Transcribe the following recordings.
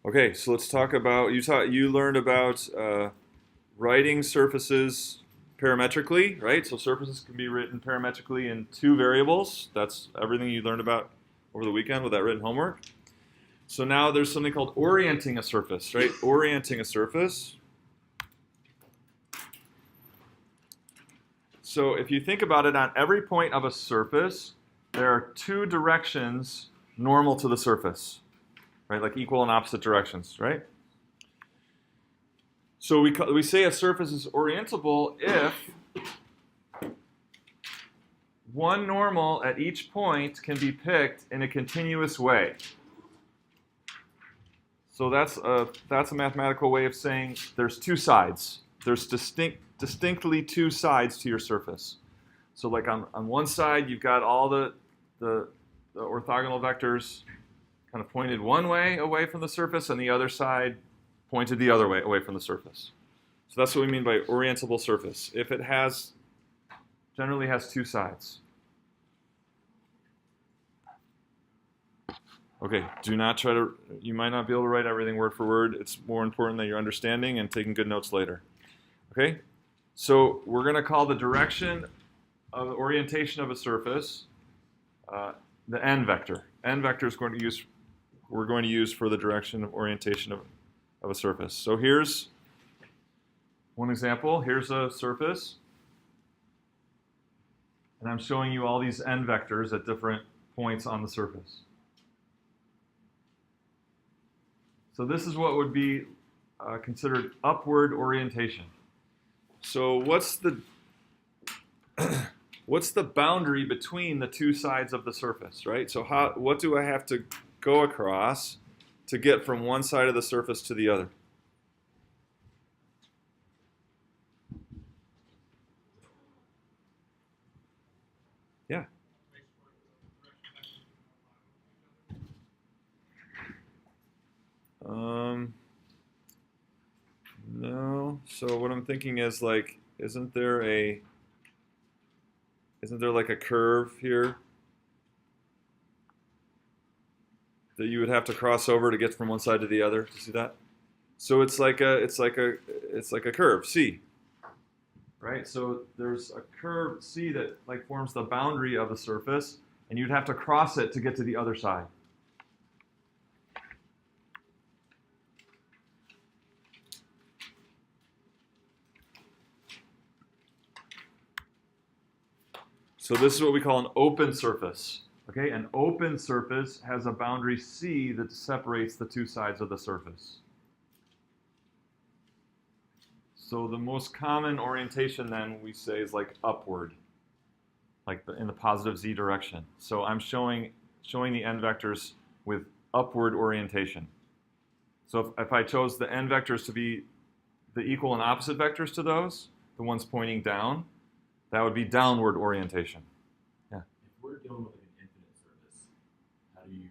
Okay, so let's talk about, you learned about writing surfaces parametrically, right? So surfaces can be written parametrically in two variables. That's everything you learned about over the weekend with that written homework. So now there's something called orienting a surface, right? Orienting a surface. So if you think about it, on every point of a surface, there are two directions normal to the surface, right? Like equal and opposite directions, right? So we say a surface is orientable if one normal at each point can be picked in a continuous way. So that's a mathematical way of saying there's two sides. There's distinctly two sides to your surface. So like on one side, you've got all the orthogonal vectors kind of pointed one way away from the surface, and the other side pointed the other way away from the surface. So that's what we mean by orientable surface. If it generally has two sides. Okay, do not try to, you might not be able to write everything word for word. It's more important that you're understanding and taking good notes later. Okay, so we're going to call the direction of the orientation of a surface the n vector. N vector is we're going to use for the direction of orientation of a surface. So here's one example. Here's a surface. And I'm showing you all these n vectors at different points on the surface. So this is what would be considered upward orientation. So what's the boundary between the two sides of the surface, right? So what do I have to go across to get from one side of the surface to the other? Yeah. No. So what I'm thinking is like, isn't there like a curve here that you would have to cross over to get from one side to the other? Do you see that? So it's like a curve, C. Right? So there's a curve C that like forms the boundary of the surface, and you'd have to cross it to get to the other side. So this is what we call an open surface. Okay, an open surface has a boundary C that separates the two sides of the surface. So the most common orientation then we say is like upward, like in the positive z direction. So I'm showing the n vectors with upward orientation. So if I chose the n vectors to be the equal and opposite vectors to those, the ones pointing down, that would be downward orientation. Yeah. If we're dealing with an infinite surface, how do you?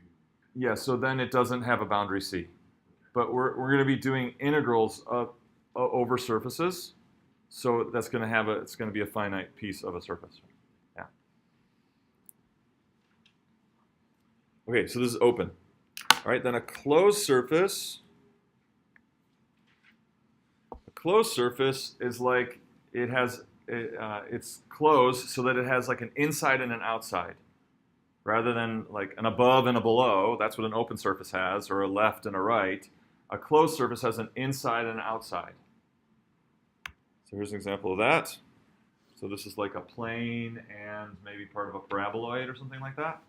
Yeah, so then it doesn't have a boundary C. Okay. But we're going to be doing integrals over surfaces, so that's going to it's going to be a finite piece of a surface. Yeah. Okay, so this is open. All right, then a closed surface. A closed surface is like it's closed so that it has like an inside and an outside, rather than like an above and a below. That's what an open surface has, or a left and a right. A closed surface has an inside and an outside. So here's an example of that. So this is like a plane and maybe part of a paraboloid or something like that.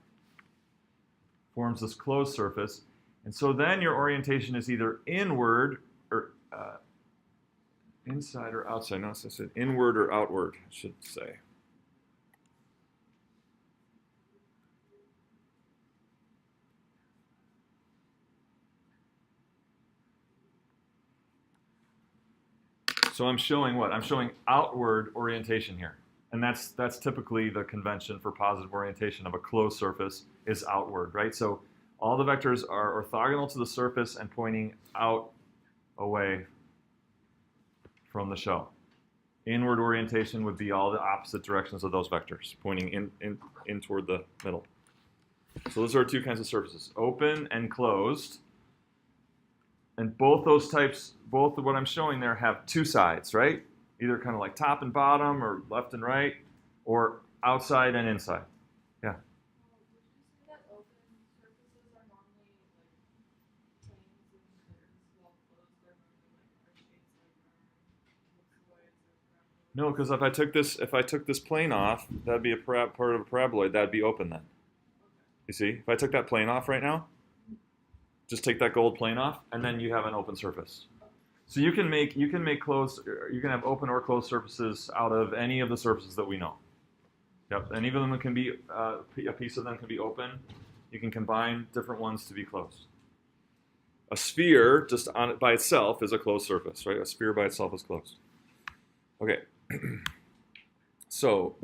Forms this closed surface. And so then your orientation is either inward or inside or outside. No, it's inward or outward, I should say. So I'm showing what? I'm showing outward orientation here. And that's typically the convention for positive orientation of a closed surface is outward, right? So all the vectors are orthogonal to the surface and pointing out away from the shell. Inward orientation would be all the opposite directions of those vectors, pointing in toward the middle. So those are two kinds of surfaces, open and closed. And both those types, both of what I'm showing there have two sides, right? Either kind of like top and bottom or left and right or outside and inside. Yeah. Would you say that open surfaces are normally like planes and curves, while closed are normally like arch shapes like ellipsoids or paraboloids? No, because if I took this plane off, that'd be a part of a paraboloid. That'd be open then. You see, if I took that plane off right now, just take that gold plane off, and then you have an open surface. So you can make closed, you can have open or closed surfaces out of any of the surfaces that we know. Yep, and even them can be a piece of them can be open. You can combine different ones to be closed. A sphere just on it by itself is a closed surface, right? A sphere by itself is closed. Okay. So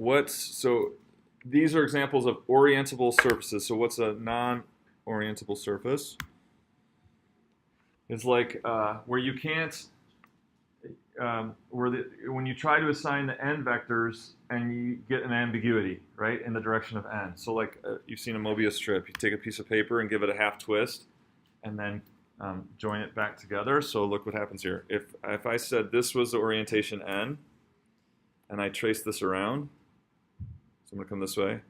these are examples of orientable surfaces. So what's a non-orientable surface? It's like where you can't, when you try to assign the n vectors and you get an ambiguity, right, in the direction of n. So like you've seen a Mobius strip. You take a piece of paper and give it a half twist and then join it back together. So look what happens here. If I said this was the orientation n and I trace this around, so I'm going to come this way.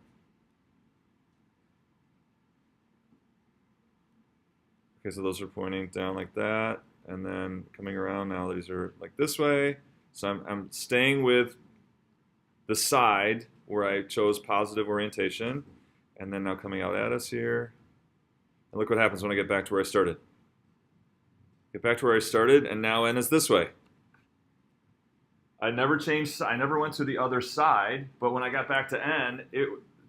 Okay, so those are pointing down like that, and then coming around now these are like this way. So I'm staying with the side where I chose positive orientation, and then now coming out at us here. And look what happens when I get back to where I started. Get back to where I started, and now n is this way. I never went to the other side, but when I got back to n,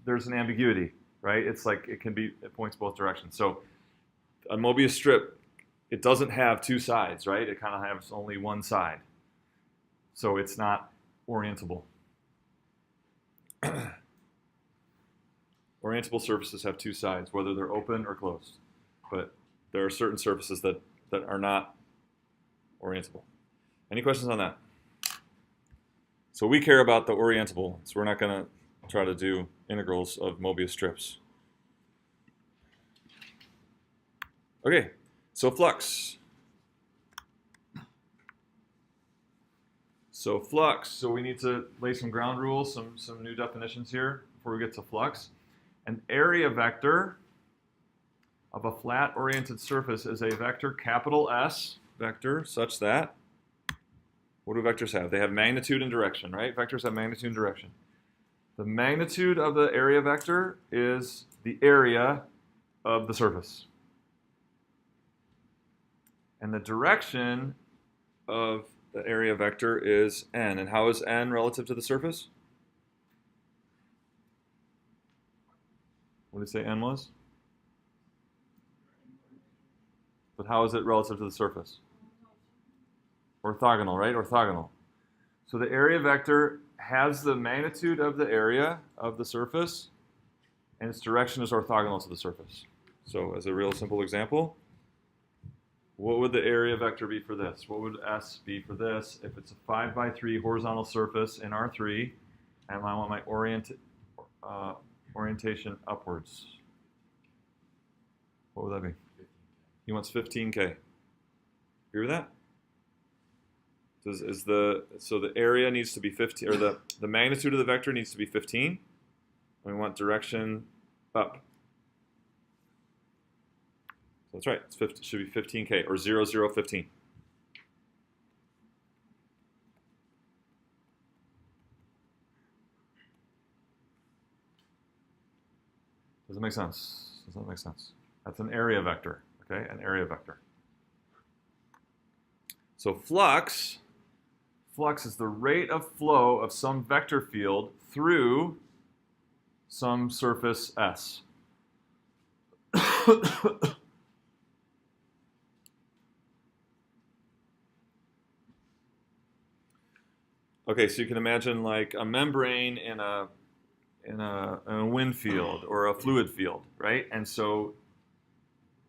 there's an ambiguity, right? It's like it points both directions. So a Mobius strip, it doesn't have two sides, right? It kind of has only one side. So it's not orientable. Orientable surfaces have two sides, whether they're open or closed. But there are certain surfaces that are not orientable. Any questions on that? So we care about the orientable, so we're not going to try to do integrals of Mobius strips. Okay, so flux. So flux, so we need to lay some ground rules, some new definitions here before we get to flux. An area vector of a flat-oriented surface is a vector, capital S vector, such that, what do vectors have? They have magnitude and direction, right? Vectors have magnitude and direction. The magnitude of the area vector is the area of the surface. And the direction of the area vector is n. And how is n relative to the surface? What did it say n was? But how is it relative to the surface? Orthogonal, right? Orthogonal. So the area vector has the magnitude of the area of the surface, and its direction is orthogonal to the surface. So as a real simple example, what would the area vector be for this? What would S be for this? If it's a 5x3 horizontal surface in R3, and I want my orientation upwards, what would that be? He wants 15K. Agree with that? So the area needs to be 15, or the magnitude of the vector needs to be 15. And we want direction up. So that's right. It should be 15K, or 0, 0, 15. Does it make sense? Does that make sense? That's an area vector, okay? An area vector. So flux is the rate of flow of some vector field through some surface S. Okay, so you can imagine like a membrane in a wind field or a fluid field, right? And so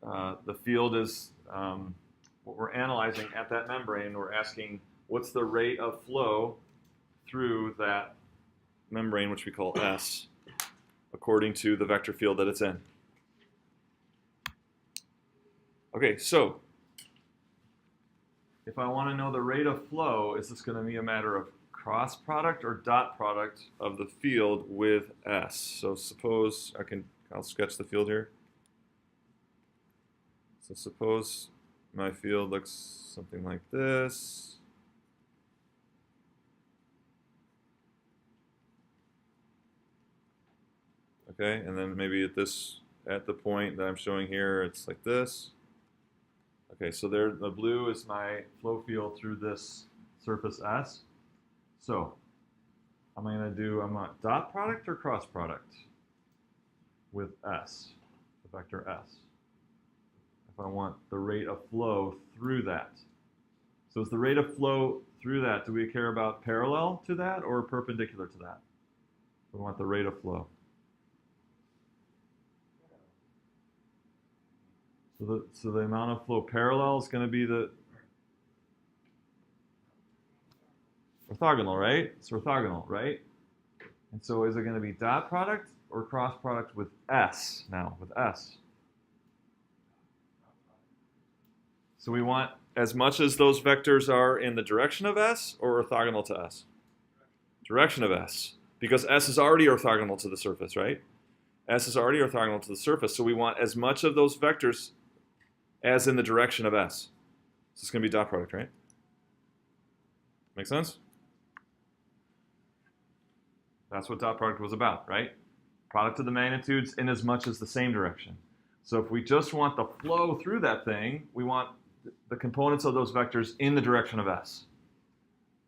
the field is what we're analyzing at that membrane. We're asking what's the rate of flow through that membrane, which we call S, according to the vector field that it's in. Okay, so if I want to know the rate of flow, is this going to be a matter of cross product or dot product of the field with S? So suppose I'll sketch the field here. So suppose my field looks something like this. Okay, and then maybe at the point that I'm showing here, it's like this. Okay, so there, the blue is my flow field through this surface S. So I'm going dot product or cross product with S, the vector S, if I want the rate of flow through that. So is the rate of flow through that, do we care about parallel to that or perpendicular to that? We want the rate of flow. So the amount of flow parallel is going to be the orthogonal, right? It's orthogonal, right? And so is it going to be dot product or cross product with S now, with S? So we want as much as those vectors are in the direction of S or orthogonal to S? Direction of S. Because S is already orthogonal to the surface, right? S is already orthogonal to the surface, so we want as much of those vectors as in the direction of S. So it's going to be dot product, right? Make sense? That's what dot product was about, right? Product of the magnitudes in as much as the same direction. So if we just want the flow through that thing, we want the components of those vectors in the direction of S,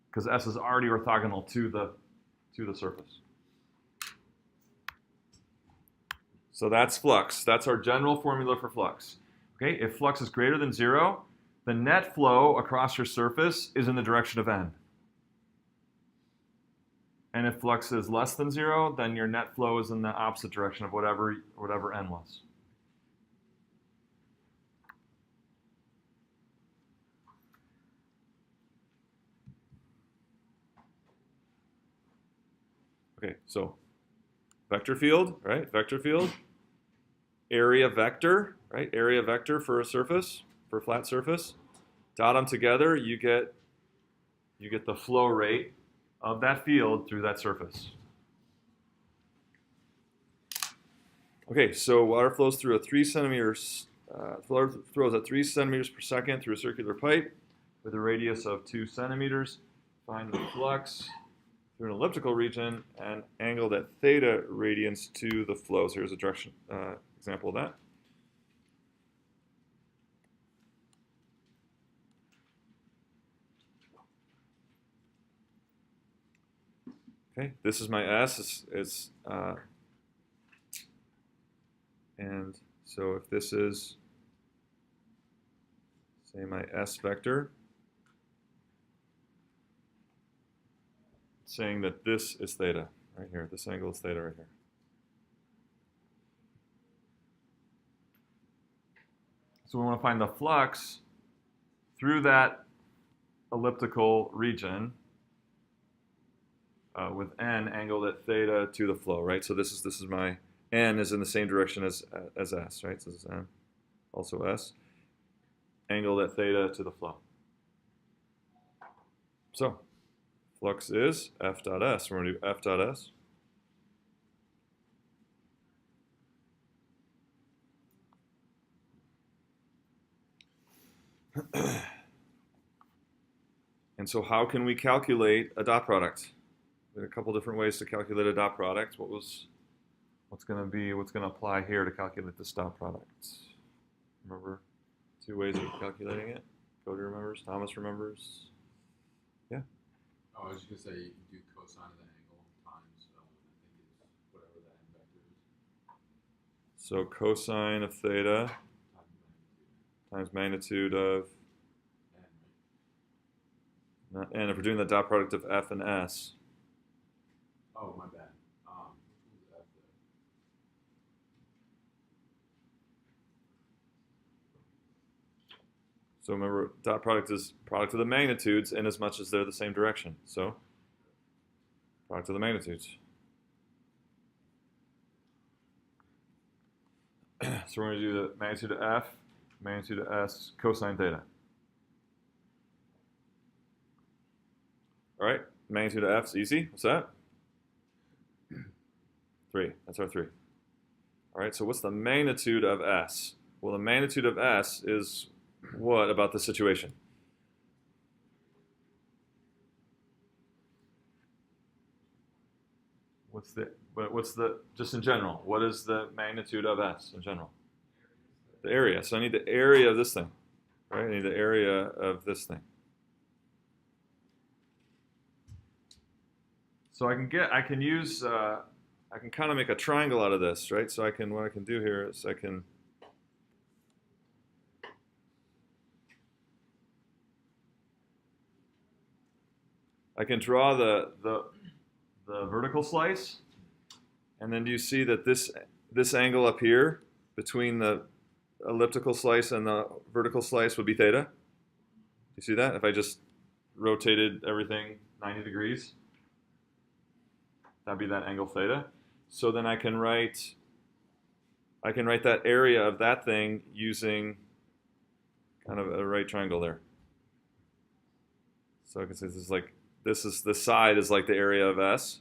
because S is already orthogonal to the surface. So that's flux. That's our general formula for flux. Okay, if flux is greater than 0, the net flow across your surface is in the direction of n. And if flux is less than 0, then your net flow is in the opposite direction of whatever n was. Okay, so vector field, right? Vector field. Area vector, right? Area vector for a surface, for a flat surface. Dot them together, you get the flow rate of that field through that surface. Okay, so water flows through a 3 centimeters, flows at 3 centimeters per second through a circular pipe with a radius of 2 centimeters. Find the flux through an elliptical region and angled at theta radians to the flow. So here's a direction example of that. Okay, this is my S. And so if this is, say, my S vector, it's saying that this is theta right here. This angle is theta right here. So we want to find the flux through that elliptical region with n angled at theta to the flow, right? So this is my n is in the same direction as S, right? So this is n, also S, angled at theta to the flow. So flux is F dot S. We're going to do F dot S. And so how can we calculate a dot product? There are a couple different ways to calculate a dot product. What's going to apply here to calculate this dot product? Remember 2 ways of calculating it? Cody remembers, Thomas remembers. Yeah. Oh, I was just gonna say you can do cosine of the angle times I think it's whatever the n vector is. So cosine of theta times magnitude of N, right? and if we're doing the dot product of F and S. Oh, my bad. Who's F there? So remember, dot product is product of the magnitudes in as much as they're the same direction. So product of the magnitudes. So we're going to do the magnitude of F, magnitude of S, cosine theta. All right, magnitude of f is easy. What's that? 3. That's our 3. All right, so what's the magnitude of s? Well, the magnitude of s is what about the situation? What's the just in general? What is the magnitude of s in general? The area. So I need the area of this thing, right? I need the area of this thing. So I can kind of make a triangle out of this, right? So what I can do here is I can draw the vertical slice, and then do you see that this angle up here between the elliptical slice and the vertical slice would be theta? Do you see that? If I just rotated everything 90 degrees, that'd be that angle theta. So then I can write that area of that thing using kind of a right triangle there. So I can say this side is like the area of S,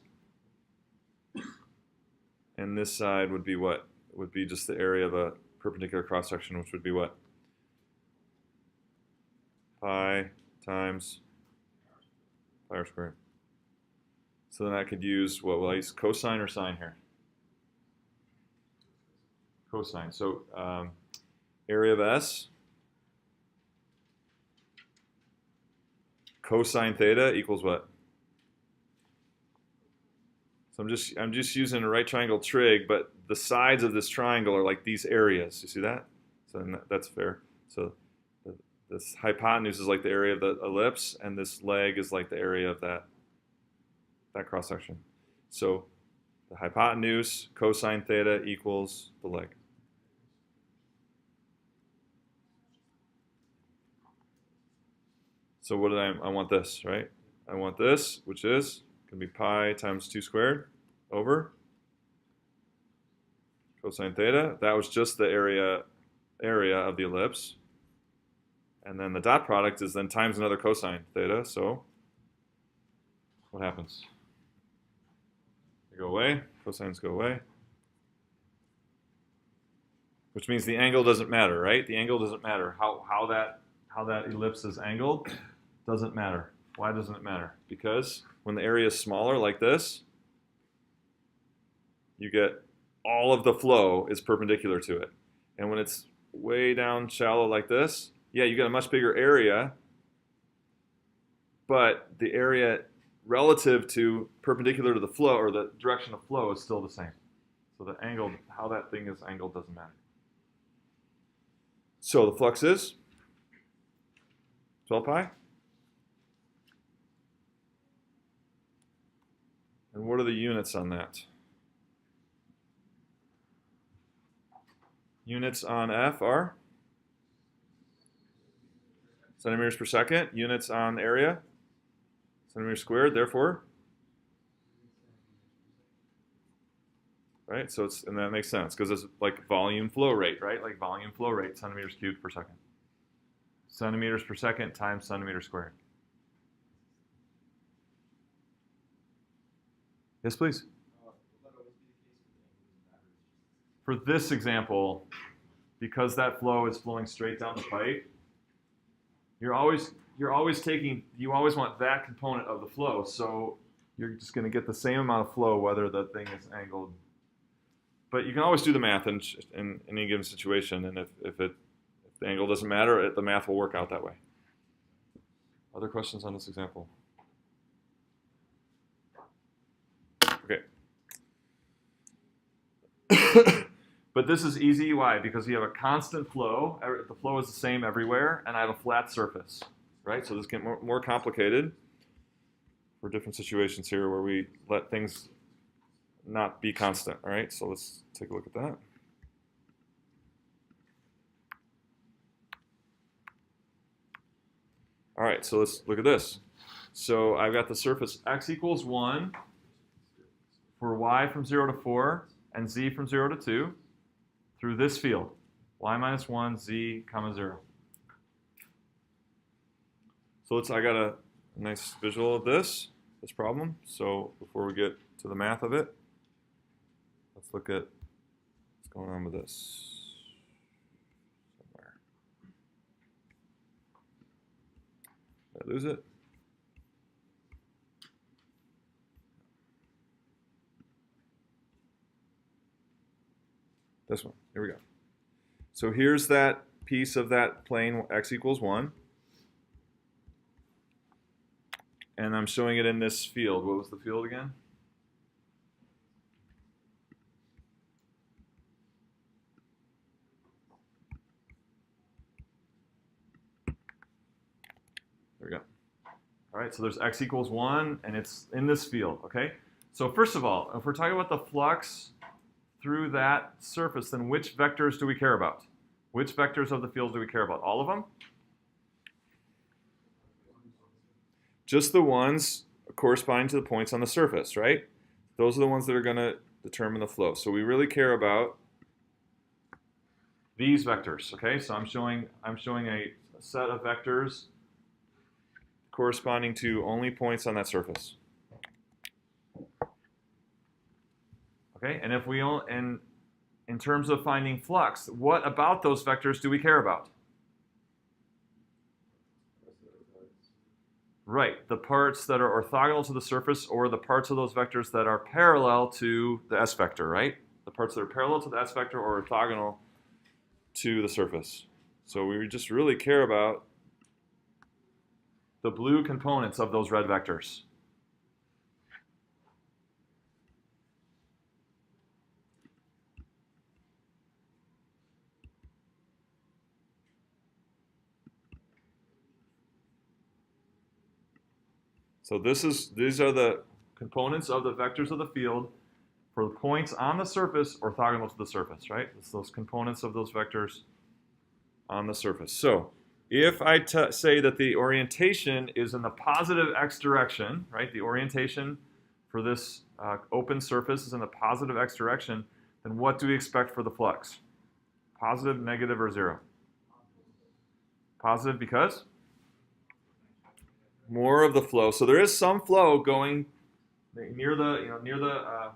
and this side would be what? Would be just the area of a perpendicular cross section, which would be what? Pi times pi r squared. So then I could use, what will I use, cosine or sine here? Cosine. So area of S, cosine theta equals what? So I'm just using a right triangle trig, but the sides of this triangle are like these areas. You see that? So that's fair. So this hypotenuse is like the area of the ellipse, and this leg is like the area of that cross section. So the hypotenuse cosine theta equals the leg. So what did I want this, right? I want this, which is going to be pi times 2 squared over cosine theta. That was just the area of the ellipse. And then the dot product is then times another cosine theta. So what happens? They go away, cosines go away. Which means the angle doesn't matter, right? The angle doesn't matter. How that ellipse is angled doesn't matter. Why doesn't it matter? Because when the area is smaller like this, you get all of the flow is perpendicular to it. And when it's way down shallow like this, yeah, you get a much bigger area, but the area relative to perpendicular to the flow, or the direction of flow, is still the same. So the angle, how that thing is angled, doesn't matter. So the flux is 12 pi. And what are the units on that? Units on F are centimeters per second. Units on area, centimeters squared, therefore. Right, so and that makes sense because it's like volume flow rate, right? Like volume flow rate, centimeters cubed per second. Centimeters per second times centimeters squared. Yes, please. For this example, because that flow is flowing straight down the pipe, you always want that component of the flow, so you're just going to get the same amount of flow whether the thing is angled. But you can always do the math in any given situation, and if the angle doesn't matter, the math will work out that way. Other questions on this example? Okay. But this is easy. Why? Because you have a constant flow. The flow is the same everywhere, and I have a flat surface, right? So this gets more complicated for different situations here where we let things not be constant, all right? So let's take a look at that. All right, so let's look at this. So I've got the surface x equals 1 for y from 0 to 4 and z from 0 to 2 through this field, y minus 1, z, comma 0. So I got a nice visual of this problem. So before we get to the math of it, let's look at what's going on with this somewhere. Did I lose it? This one. Here we go. So here's that piece of that plane x equals 1. And I'm showing it in this field. What was the field again? There we go. All right, so there's x equals 1, and it's in this field, okay? So first of all, if we're talking about the flux through that surface, then which vectors do we care about? Which vectors of the field do we care about? All of them? Just the ones corresponding to the points on the surface, right? Those are the ones that are going to determine the flow. So we really care about these vectors, okay? So I'm showing a set of vectors corresponding to only points on that surface. Okay, and if we in terms of finding flux, what about those vectors do we care about? Right, the parts that are orthogonal to the surface, or the parts of those vectors that are parallel to the s vector, right? The parts that are parallel to the s vector or orthogonal to the surface. So we just really care about the blue components of those red vectors. So these are the components of the vectors of the field for the points on the surface orthogonal to the surface, right? It's those components of those vectors on the surface. So if I say that the orientation is in the positive x direction, right? The orientation for this open surface is in the positive x direction, then what do we expect for the flux? Positive, negative, or 0? Positive because? More of the flow. So there is some flow going near the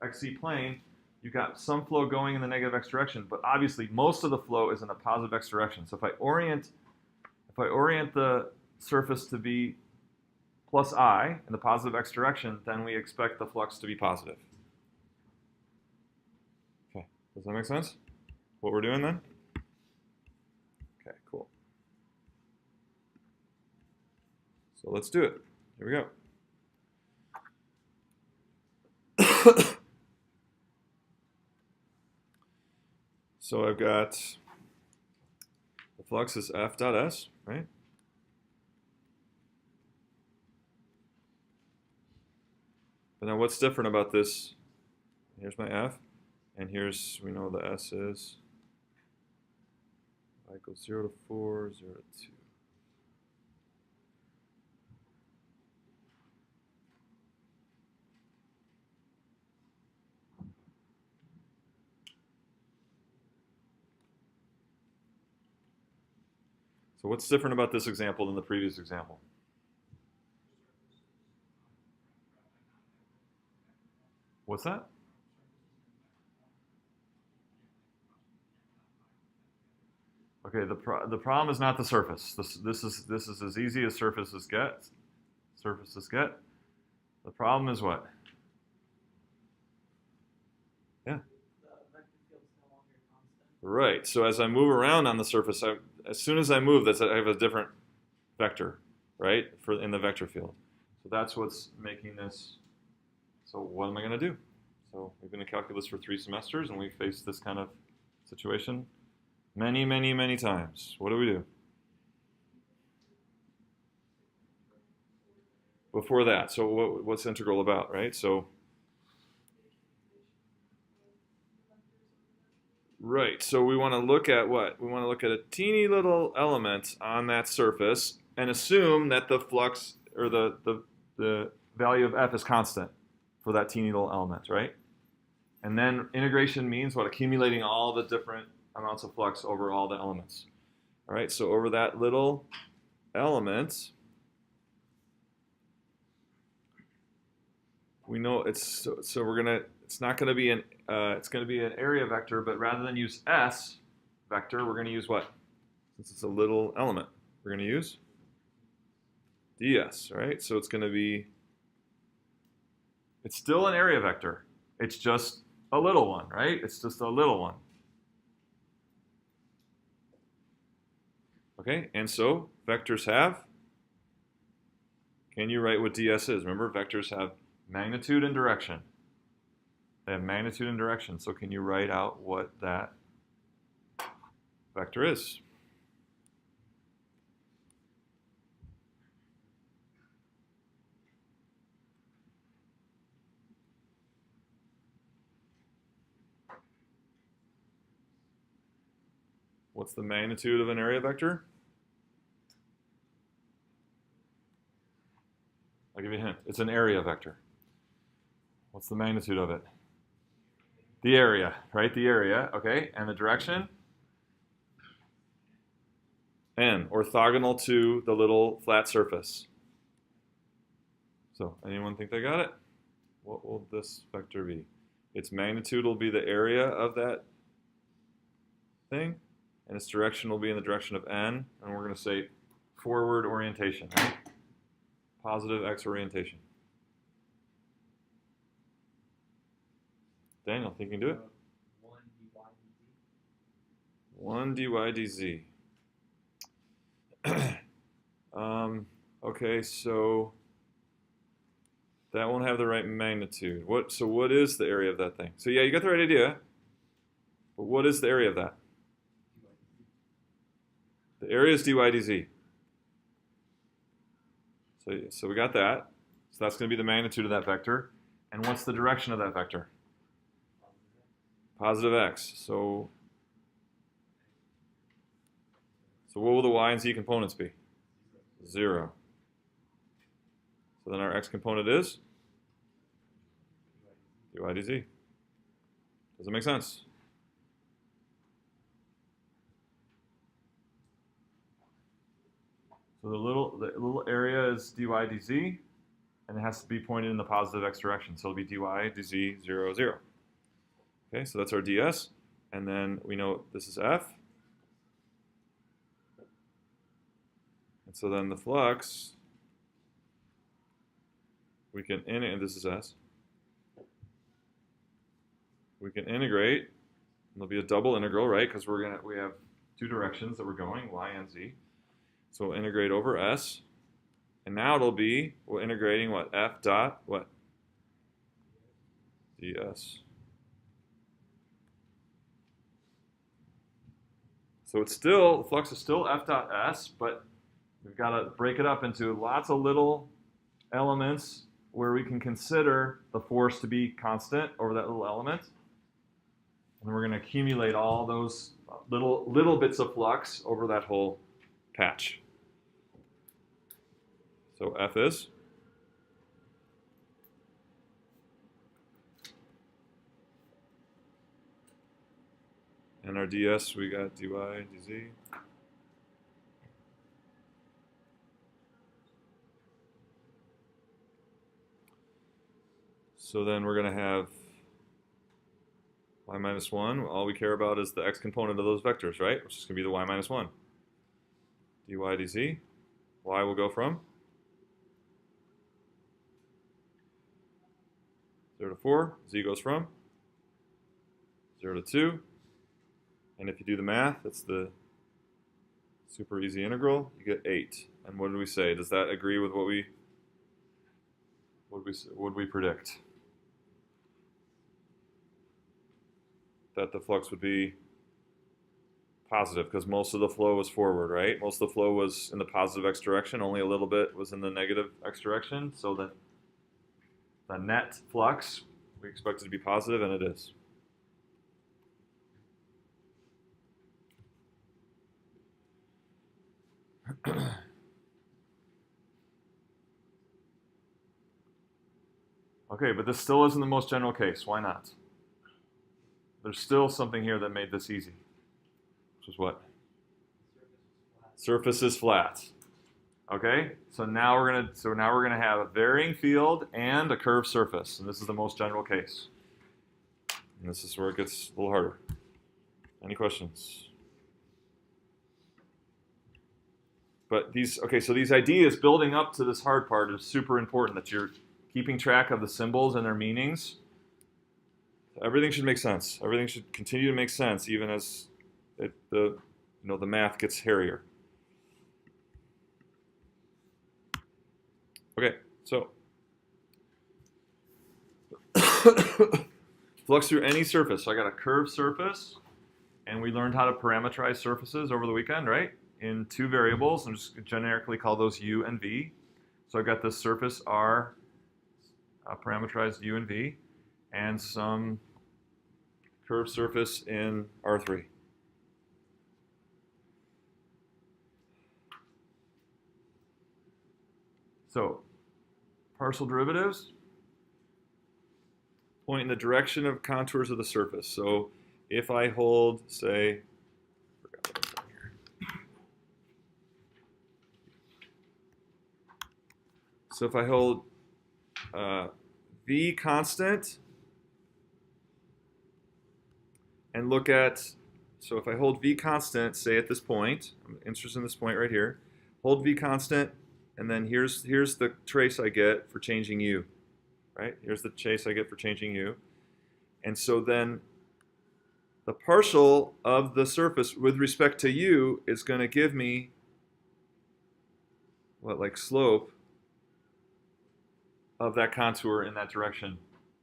xc plane. You've got some flow going in the negative x direction, but obviously most of the flow is in the positive x direction. So if I orient the surface to be plus I in the positive x direction, then we expect the flux to be positive. Okay, does that make sense? What we're doing then? Okay, cool. So let's do it. Here we go. So I've got the flux is f dot s, right? But now what's different about this? Here's my f, and here's, we know the s is y equals 0 to 4, 0 to 2. So what's different about this example than the previous example? What's that? Okay, the problem is not the surface. This is as easy as surfaces get. The problem is what? Yeah. The vector field is no longer constant. Right. So as I move around on the surface, as soon as I move, I have a different vector, right, in the vector field. So that's what's making this. So what am I going to do? So we've been in calculus for 3 semesters, and we faced this kind of situation many, many, many times. What do we do? Before that, so what's integral about, right? So, right, so we want to look at what? We want to look at a teeny little element on that surface and assume that the flux, or the value of f is constant for that teeny little element, right? And then integration means what? Accumulating all the different amounts of flux over all the elements. All right, so over that little element, we know it's so we're gonna it's not gonna be it's gonna be an area vector, but rather than use S vector, we're gonna use what? Since it's a little element, we're gonna use ds, right? So it's gonna be it's still an area vector. It's just a little one, right? It's just a little one. Okay, and so vectors have, can you write what ds is? Remember, vectors have magnitude and direction. They have magnitude and direction. So can you write out what that vector is? What's the magnitude of an area vector? I'll give you a hint. It's an area vector. What's the magnitude of it? The area, right? The area, okay. And the direction? N, orthogonal to the little flat surface. So, anyone think they got it? What will this vector be? Its magnitude will be the area of that thing, and its direction will be in the direction of n, and we're going to say forward orientation, right? Positive x orientation. Daniel, think you can do it? 1 dy dz. Okay, so that won't have the right magnitude. So what is the area of that thing? So yeah, you got the right idea. But what is the area of that? The area is dy dz. So we got that. So that's going to be the magnitude of that vector. And what's the direction of that vector? Positive x. So what will the y and z components be? 0. So then our x component is dy dz. Does it make sense? So the little area is dy dz, and it has to be pointed in the positive x direction. So it'll be dy dz 0, 0. Okay, so that's our ds. And then we know this is f. And so then the flux, we can and this is s. We can integrate, and there'll be a double integral, right? Because we have two directions that we're going, y and z. So we'll integrate over s. And now it'll be, we're integrating what? F dot what? ds. So it's still, the flux is still f dot s, but we've got to break it up into lots of little elements where we can consider the force to be constant over that little element. And we're going to accumulate all those little bits of flux over that whole patch. So F is? And our ds, we got dy, dz. So then we're going to have y minus 1. All we care about is the x component of those vectors, right? Which is going to be the y minus 1. dy dz. Y will go from 0 to 4. Z goes from 0 to 2. And if you do the math, that's the super easy integral. You get 8. And what did we say? Does that agree with what would we predict? That the flux would be positive because most of the flow was forward, right? Most of the flow was in the positive x direction. Only a little bit was in the negative x direction. So that the net flux, we expect it to be positive, and it is. Okay, but this still isn't the most general case. Why not? There's still something here that made this easy. Which is what? Surface is flat. Okay, so now we're gonna have a varying field and a curved surface, and this is the most general case. And this is where it gets a little harder. Any questions? But so these ideas building up to this hard part is super important, that you're keeping track of the symbols and their meanings. Everything should make sense. Everything should continue to make sense, even as the math gets hairier. Okay, so flux through any surface. So I got a curved surface, and we learned how to parameterize surfaces over the weekend, right? In two variables. I'm just generically call those u and v. So I've got this surface R, parameterized u and v, and some curved surface in R3. So partial derivatives point in the direction of contours of the surface. So if I hold, say, so if I hold v constant and look at, so if I hold v constant, say at this point, I'm interested in this point right here, hold v constant, and then here's the trace I get for changing u, right? Here's the trace I get for changing u. And so then the partial of the surface with respect to u is going to give me what, like slope of that contour in that direction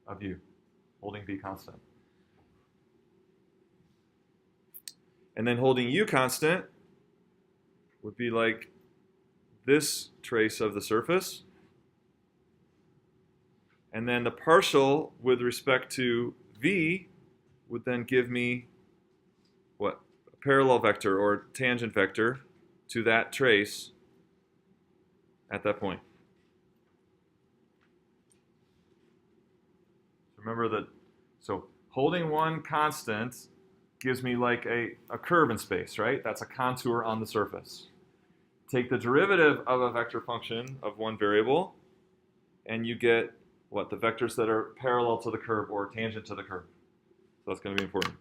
of u, holding v constant. And then holding u constant would be like this trace of the surface. And then the partial with respect to v would then give me what? A parallel vector or tangent vector to that trace at that point. Remember that, so holding one constant gives me like a curve in space, right? That's a contour on the surface. Take the derivative of a vector function of one variable, and you get what? The vectors that are parallel to the curve or tangent to the curve. So that's going to be important.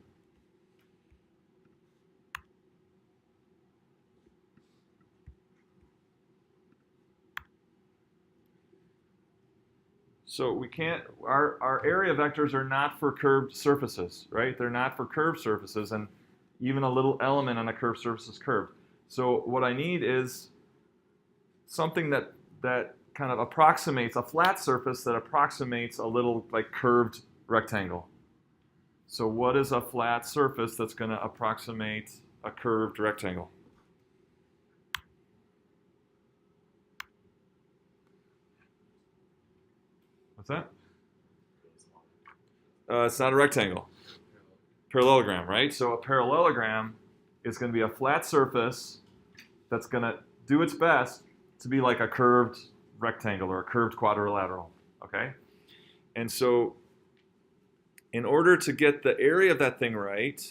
So we can't, our area vectors are not for curved surfaces, right? They're not for curved surfaces, and even a little element on a curved surface is curved. So what I need is something that kind of approximates, a flat surface that approximates a little like curved rectangle. So what is a flat surface that's going to approximate a curved rectangle? What's that? It's not a rectangle. Parallelogram, right? So a parallelogram is going to be a flat surface that's going to do its best to be like a curved rectangle or a curved quadrilateral, okay? And so in order to get the area of that thing right,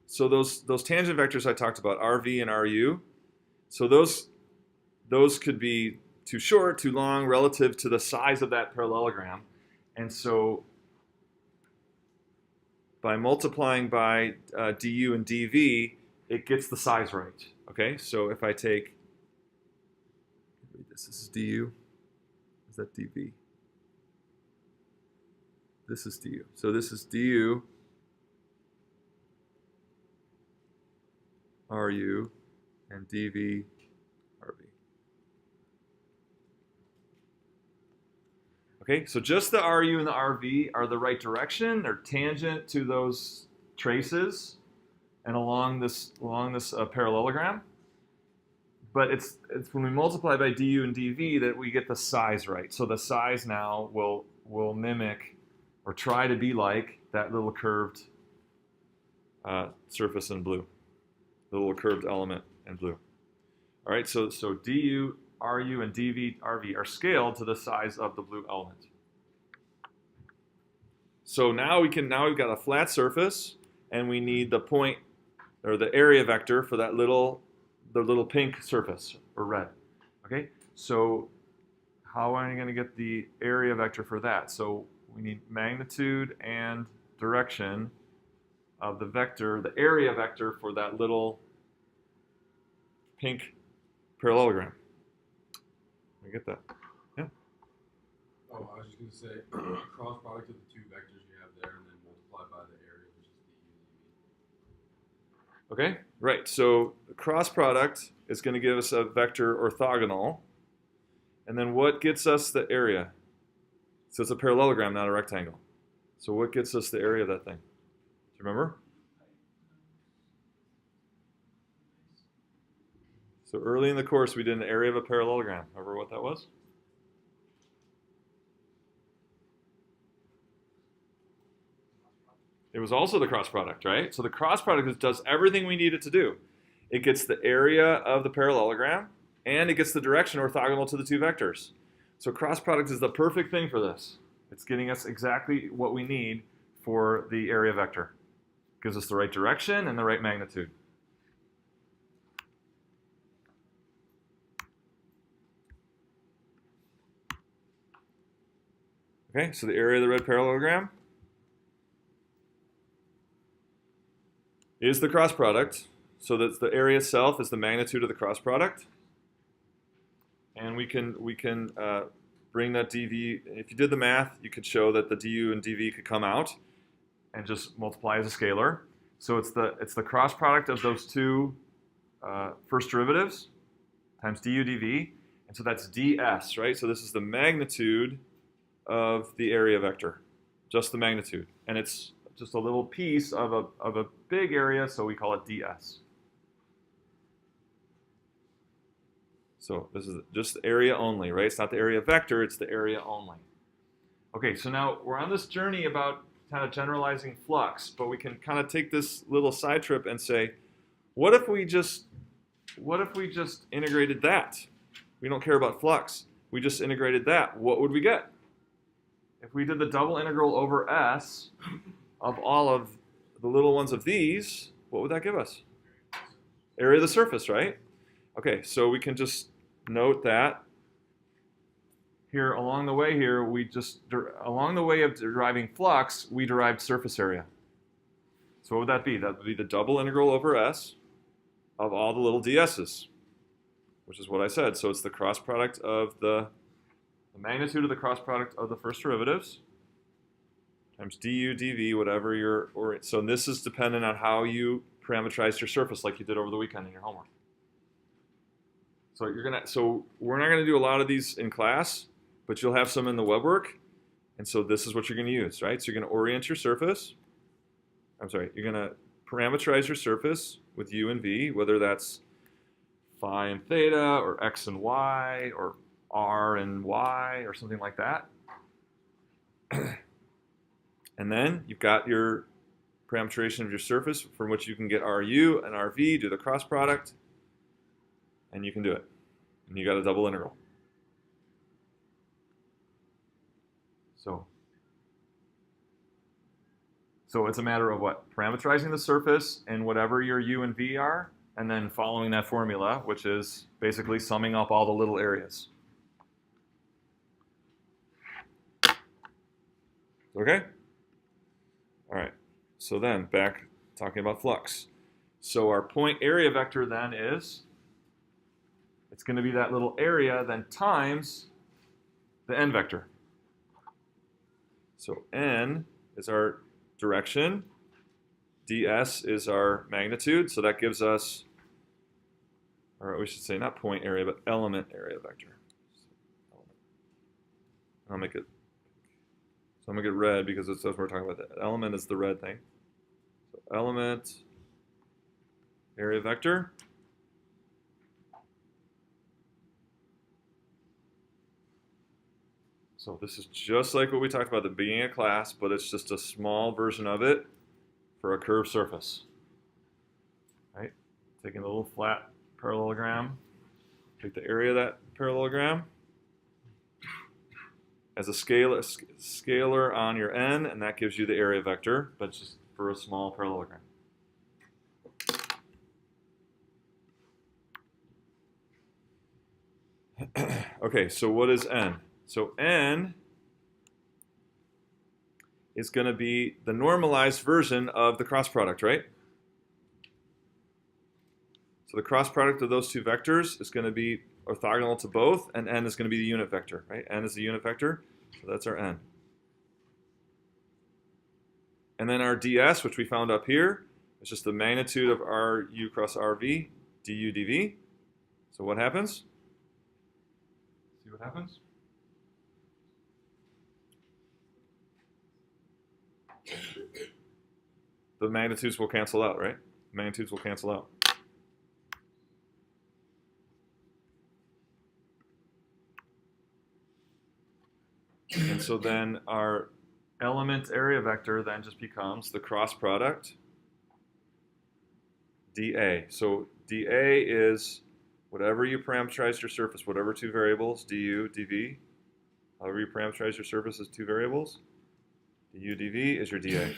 so those tangent vectors I talked about, RV and RU, so those could be too short, too long, relative to the size of that parallelogram. And so by multiplying by du and dv, it gets the size right. Okay, so if I take, this is du, is that dv? This is du. So this is du, ru, and dv, rv. Okay, so just the RU and the RV are the right direction. They're tangent to those traces and along this parallelogram. But it's when we multiply by du and dv that we get the size right. So the size now will mimic or try to be like that little curved surface in blue, the little curved element in blue. All right, so du, RU, and dv, RV are scaled to the size of the blue element. So now we've got a flat surface, and we need the point or the area vector for that the little pink surface or red. Okay, so how am I going to get the area vector for that? So we need magnitude and direction of the vector, the area vector for that little pink parallelogram. Let me get that. Yeah. Oh, I was just going to say, cross product of the two vectors you have there, and then multiply by the area, which is the Okay, right. So the cross product is going to give us a vector orthogonal. And then what gets us the area? So it's a parallelogram, not a rectangle. So what gets us the area of that thing? Do you remember? So early in the course, we did an area of a parallelogram. Remember what that was? It was also the cross product, right? So the cross product does everything we need it to do. It gets the area of the parallelogram, and it gets the direction orthogonal to the two vectors. So cross product is the perfect thing for this. It's getting us exactly what we need for the area vector. It gives us the right direction and the right magnitude. Okay, so the area of the red parallelogram is the cross product. So that's the area itself is the magnitude of the cross product. And we can bring that dv. If you did the math, you could show that the du and dv could come out and just multiply as a scalar. So it's the cross product of those two first derivatives times du dv. And so that's ds, right? So this is the magnitude of the area vector, just the magnitude. And it's just a little piece of a big area, so we call it ds. So this is just the area only, right? It's not the area vector, it's the area only. Okay, so now we're on this journey about kind of generalizing flux, but we can kind of take this little side trip and say, what if we just integrated that? We don't care about flux. We just integrated that. What would we get? If we did the double integral over S of all of the little ones of these, what would that give us? Area of the surface, right? Okay, so we can just note that here along the way here, along the way of deriving flux, we derived surface area. So what would that be? That would be the double integral over S of all the little ds's, which is what I said. So it's the cross product of the magnitude of the cross product of the first derivatives times du, dv, whatever your, so this is dependent on how you parameterize your surface like you did over the weekend in your homework. So we're not gonna do a lot of these in class, but you'll have some in the web work, and so this is what you're gonna use, right? So you're gonna orient your surface. You're gonna parameterize your surface with u and v, whether that's phi and theta, or x and y, or r and y, or something like that. And then you've got your parameterization of your surface from which you can get ru and rv, do the cross product, and you can do it. And you got a double integral. So it's a matter of what? Parameterizing the surface and whatever your u and v are, and then following that formula, which is basically summing up all the little areas. Okay? All right. So then, back talking about flux. So our point area vector then is, it's going to be that little area then times the n vector. So n is our direction, ds is our magnitude, so that gives us, or we should say not point area, but element area vector. I'll make it, so I'm going to get red because it's what we're talking about. The element is the red thing. So element area vector. So this is just like what we talked about at the beginning of class, but it's just a small version of it for a curved surface. Right? Taking a little flat parallelogram, take the area of that parallelogram as a scalar on your n, and that gives you the area vector, but just for a small parallelogram. Okay, so what is n? So n is going to be the normalized version of the cross product, right? So the cross product of those two vectors is going to be orthogonal to both, and n is going to be the unit vector, right? N is the unit vector, so that's our n. And then our ds, which we found up here, is just the magnitude of Ru cross Rv, du dv. So what happens? See what happens? The magnitudes will cancel out, right? Magnitudes will cancel out. And so then our element area vector then just becomes the cross product dA. So dA is whatever you parameterize your surface, whatever two variables, du, dv, however you parameterize your surface as two variables, du, dv is your dA.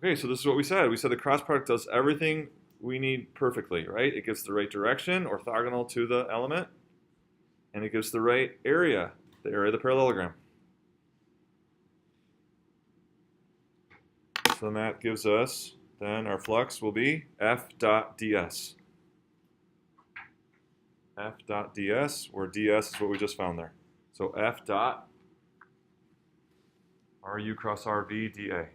Okay, so this is what we said. We said the cross product does everything we need perfectly, right? It gives the right direction, orthogonal to the element, and it gives the right area, the area of the parallelogram. So then that gives us, then our flux will be f dot ds. F dot ds, where ds is what we just found there. So f dot Ru cross Rv dA.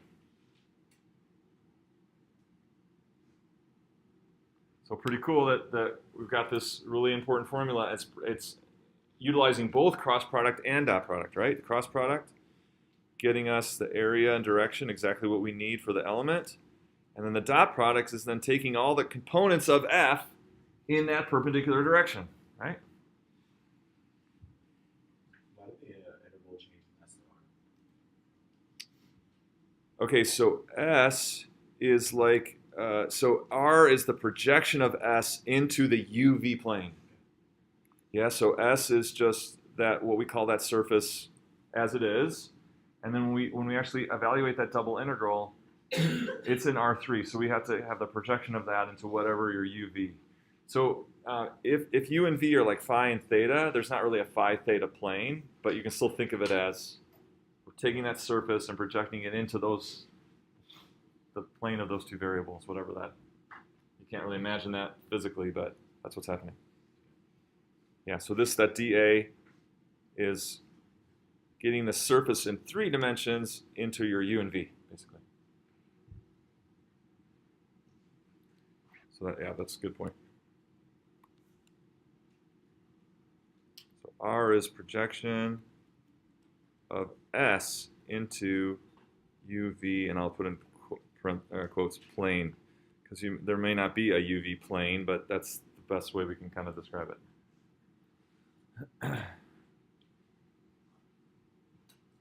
So pretty cool that we've got this really important formula. It's utilizing both cross product and dot product, right? The cross product getting us the area and direction, exactly what we need for the element. And then the dot product is then taking all the components of f in that perpendicular direction, right? Why did the interval change from S to R? Okay, so S is like, so R is the projection of S into the UV plane. Yeah, so S is just that, what we call that surface as it is. And then when we actually evaluate that double integral, it's in R3. So we have to have the projection of that into whatever your UV. So if U and V are like phi and theta, there's not really a phi theta plane, but you can still think of it as we're taking that surface and projecting it into the plane of those two variables, whatever that. You can't really imagine that physically, but that's what's happening. Yeah, so that dA is getting the surface in 3 dimensions into your U and V, basically. So that's a good point. So R is projection of S into UV, and I'll put in quotes plane, because there may not be a UV plane, but that's the best way we can kind of describe it.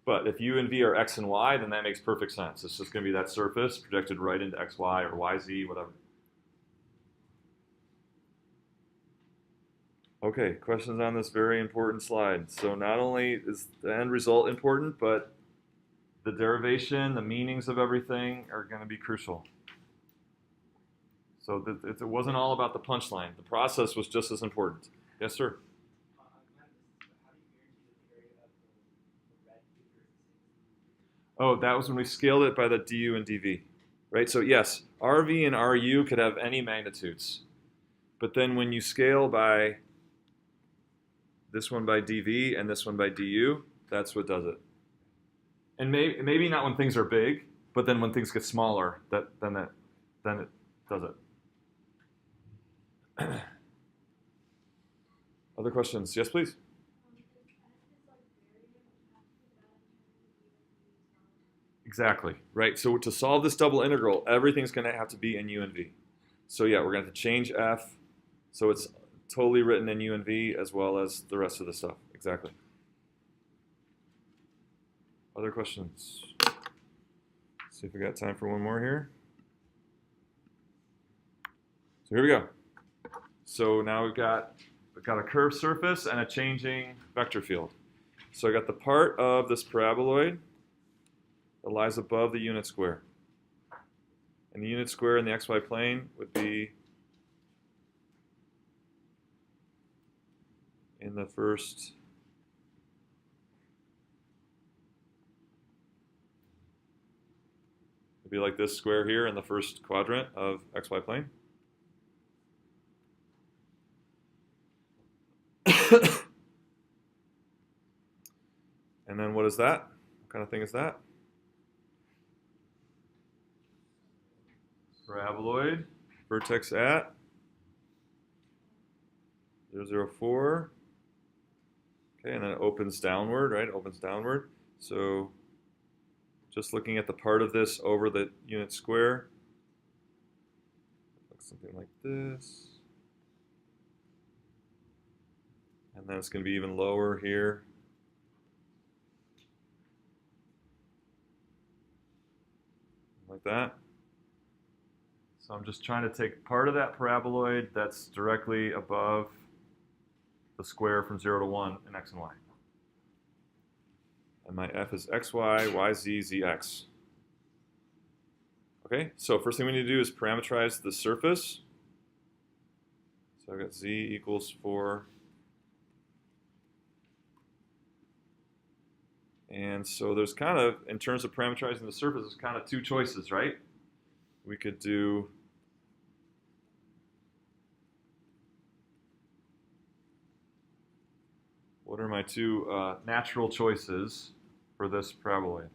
But if U and V are X and Y, then that makes perfect sense. It's just going to be that surface projected right into XY or YZ, whatever. Okay, questions on this very important slide. So not only is the end result important, but the derivation, the meanings of everything are going to be crucial. So it wasn't all about the punchline. The process was just as important. Yes, sir? Oh, that was when we scaled it by the du and dv, right? So yes, Rv and Ru could have any magnitudes. But then when you scale by this one by dv and this one by du, that's what does it. And maybe not when things are big, but then when things get smaller, then it does it. Other questions? Yes, please. Exactly, right? So to solve this double integral, everything's going to have to be in U and V. So yeah, we're going to have to change f, so it's totally written in U and V as well as the rest of the stuff. Exactly. Other questions? See if we got time for one more here. So here we go. So now we've got a curved surface and a changing vector field. So I got the part of this paraboloid that lies above the unit square. And the unit square in the xy plane would be in the first it'd be like this square here in the first quadrant of xy plane. And then what is that? What kind of thing is that? Paraboloid, vertex at 0, 0, 4. Okay, and then it opens downward, right? It opens downward. So just looking at the part of this over the unit square, looks something like this. And then it's going to be even lower here. Like that. So I'm just trying to take part of that paraboloid that's directly above the square from 0 to 1 in x and y. And my f is xy, yz, zx. Okay, so first thing we need to do is parameterize the surface. So I've got z equals 4. And so there's kind of, in terms of parameterizing the surface, there's kind of two choices, right? We could do what are my two natural choices for this paraboloid?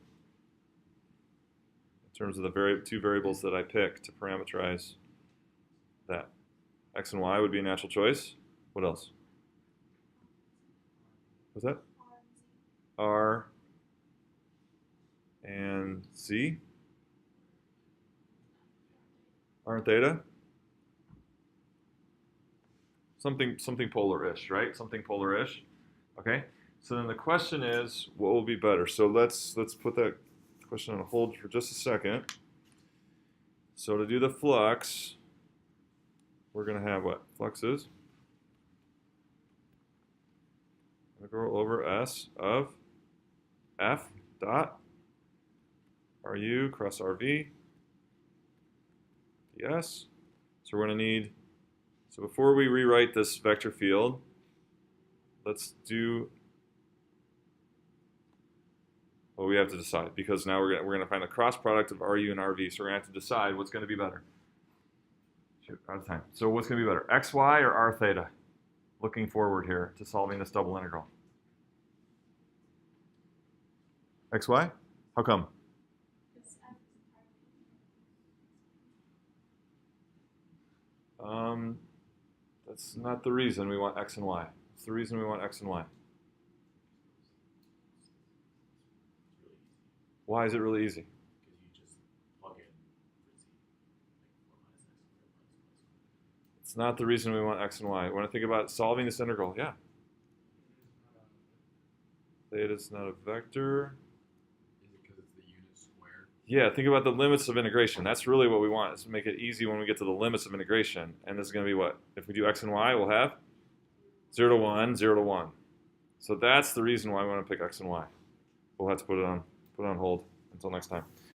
In terms of the two variables that I pick to parameterize that. X and y would be a natural choice. What else? What's that? R and Z. R and theta. Something polar-ish, right? Something polar-ish. Okay. So then the question is, what will be better? So let's put that question on hold for just a second. So to do the flux, we're going to have what? Flux is integral over S of F dot RU cross RV ds. So we're going to need, so before we rewrite this vector field, let's do what we have to decide, because now we're going to find the cross product of RU and RV, so we're going to have to decide what's going to be better. Shoot, out of time. So what's going to be better, xy or r theta? Looking forward here to solving this double integral. xy? How come? That's not the reason we want x and y. It's the reason we want x and y. Why is it really easy? Because you just plug in for z, like 4 minus x squared minus y. It's not the reason we want x and y. When I think about solving this integral, yeah. Theta is not a vector. Is it because it's the unit square? Yeah, think about the limits of integration. That's really what we want, is to make it easy when we get to the limits of integration. And this is going to be what? If we do x and y, we'll have 0 to 1, 0 to 1. So that's the reason why we want to pick x and y. We'll have to put it on hold until next time.